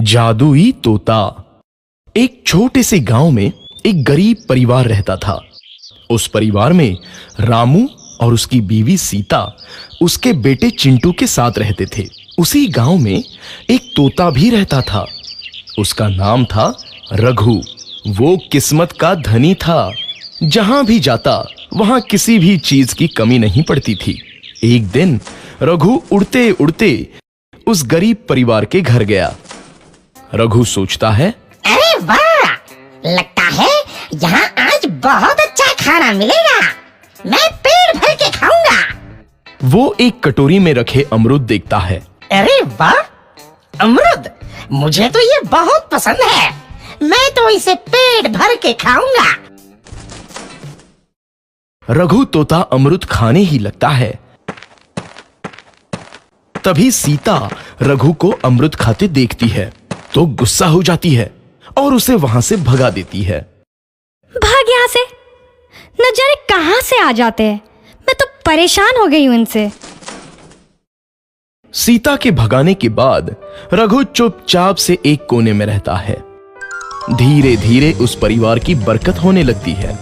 जादुई तोता। एक छोटे से गांव में एक गरीब परिवार रहता था। उस परिवार में रामू और उसकी बीवी सीता उसके बेटे चिंटू के साथ रहते थे। उसी गांव में एक तोता भी रहता था। उसका नाम था रघु। वो किस्मत का धनी था। जहां भी जाता वहां किसी भी चीज की कमी नहीं पड़ती थी। एक दिन रघु उड़ते उड़ते उस गरीब परिवार के घर गया। रघु सोचता है, अरे वाह, लगता है यहाँ आज बहुत अच्छा खाना मिलेगा। मैं पेट भर के खाऊंगा। वो एक कटोरी में रखे अमरूद देखता है। अरे वाह, अमरूद, मुझे तो ये बहुत पसंद है। मैं तो इसे पेट भर के खाऊंगा। रघु तोता अमरूद खाने ही लगता है। तभी सीता रघु को अमरूद खाते देखती है तो गुस्सा हो जाती है और उसे वहां से भगा देती है। भाग यहाँ से, न जाने कहां से आ जाते हैं। मैं तो परेशान हो गई हूं इनसे। सीता के भगाने के बाद रघु चुपचाप से एक कोने में रहता है। धीरे धीरे उस परिवार की बरकत होने लगती है।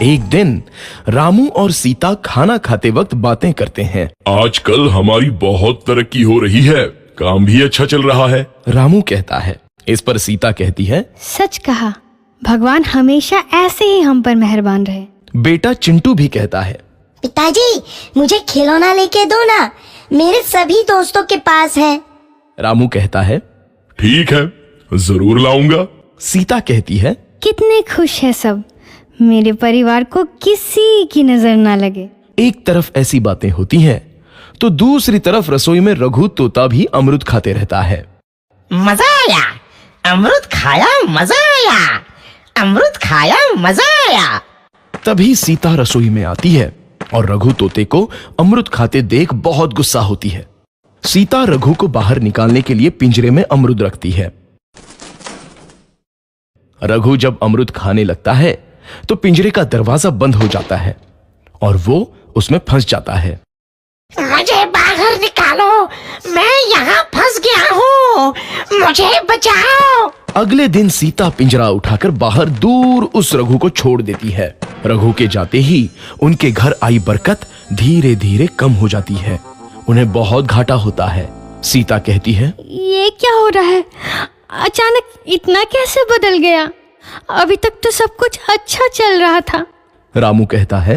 एक दिन रामू और सीता खाना खाते वक्त बातें करते हैं। आजकल हमारी बहुत तरक्की हो रही है, काम भी अच्छा चल रहा है। रामू कहता है। इस पर सीता कहती है, सच कहा, भगवान हमेशा ऐसे ही हम पर मेहरबान रहे। बेटा चिंटू भी कहता है, पिताजी, मुझे खिलौना लेके दो ना, मेरे सभी दोस्तों के पास है। रामू कहता है, ठीक है, जरूर लाऊंगा। सीता कहती है, कितने खुश है सब, मेरे परिवार को किसी की नजर ना लगे। एक तरफ ऐसी बातें होती हैं तो दूसरी तरफ रसोई में रघु तोता भी अमरूद खाते रहता है। मजा आया, अमरूद खाया, मजा आया, अमरूद खाया, मजा आया। तभी सीता रसोई में आती है और रघु तोते को अमरूद खाते देख बहुत गुस्सा होती है। सीता रघु को बाहर निकालने के लिए पिंजरे में अमरूद रखती है। रघु जब अमरूद खाने लगता है तो पिंजरे का दरवाजा बंद हो जाता है और वो उसमें फंस जाता है। मुझे बाहर निकालो, मैं यहाँ फंस गया हूँ, मुझे बचाओ। अगले दिन सीता पिंजरा उठाकर बाहर दूर उस रघु को छोड़ देती है। रघु के जाते ही उनके घर आई बरकत धीरे धीरे कम हो जाती है। उन्हें बहुत घाटा होता है। सीता कहती है, ये क्या हो रहा है, अचानक इतना कैसे बदल गया? अभी तक तो सब कुछ अच्छा चल रहा था। रामू कहता है,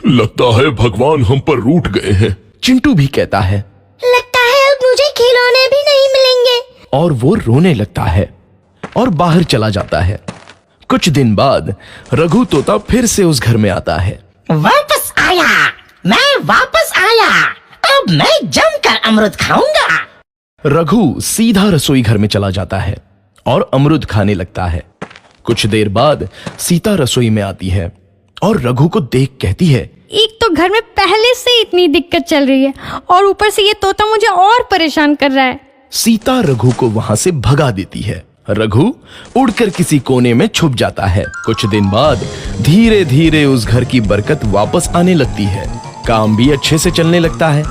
लगता है भगवान हम पर रूठ गए हैं। चिंटू भी कहता है, लगता है अब मुझे खिलौने भी नहीं मिलेंगे। और वो रोने लगता है और बाहर चला जाता है। कुछ दिन बाद रघु तोता फिर से उस घर में आता है। वापस आया, मैं वापस आया, अब मैं जमकर अमरूद खाऊंगा। रघु सीधा रसोई घर में चला जाता है और अमरूद खाने लगता है। कुछ देर बाद सीता रसोई में आती है और रघु को देख कहती है, एक तो घर में पहले से इतनी दिक्कत चल रही है और ऊपर से ये तोता मुझे और परेशान कर रहा है। सीता रघु को वहां से भगा देती है। रघु उड़कर किसी कोने में छुप जाता है। कुछ दिन बाद धीरे धीरे उस घर की बरकत वापस आने लगती है। काम भी अच्छे से चलने लगता है।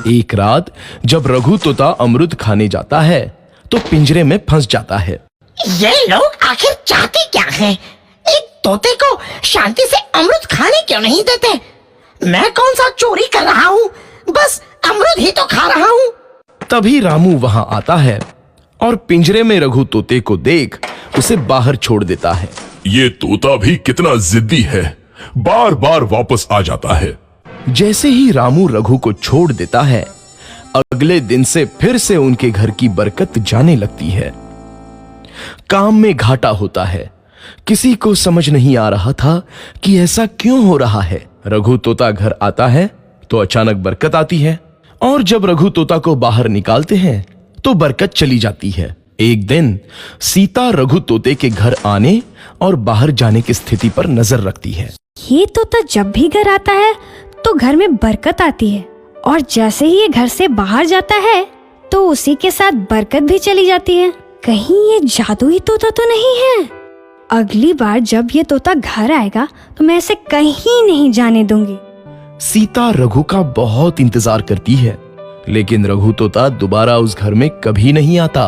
एक रात जब रघु तोता अमरूद खाने जाता है तो पिंजरे में फंस जाता है। ये लोग आखिर चाहते क्या हैं? एक तोते को शांति से अमरूद खाने क्यों नहीं देते? मैं कौन सा चोरी कर रहा हूँ? बस अमरूद ही तो खा रहा हूँ। तभी रामू वहां आता है और पिंजरे में रघु तोते को देख उसे बाहर छोड़ देता है। ये तोता भी कितना जिद्दी है, बार बार वापस आ जाता है। जैसे ही रामू रघु को छोड़ देता है, अगले दिन से फिर से उनके घर की बरकत जाने लगती है। काम में घाटा होता है। किसी को समझ नहीं आ रहा था कि ऐसा क्यों हो रहा है। रघु तोता घर आता है तो अचानक बरकत आती है और जब रघु तोता को बाहर निकालते हैं तो बरकत चली जाती है। एक दिन सीता रघु तोते के घर आने और बाहर जाने की स्थिति पर नजर रखती है। ये तोता जब भी घर आता है तो घर में बरकत आती है और जैसे ही ये घर से बाहर जाता है तो उसी के साथ बरकत भी चली जाती है। कहीं ये जादुई तोता तो नहीं है? अगली बार जब ये तोता घर आएगा तो मैं इसे कहीं नहीं जाने दूंगी। सीता रघु का बहुत इंतजार करती है, लेकिन रघु तोता दोबारा उस घर में कभी नहीं आता।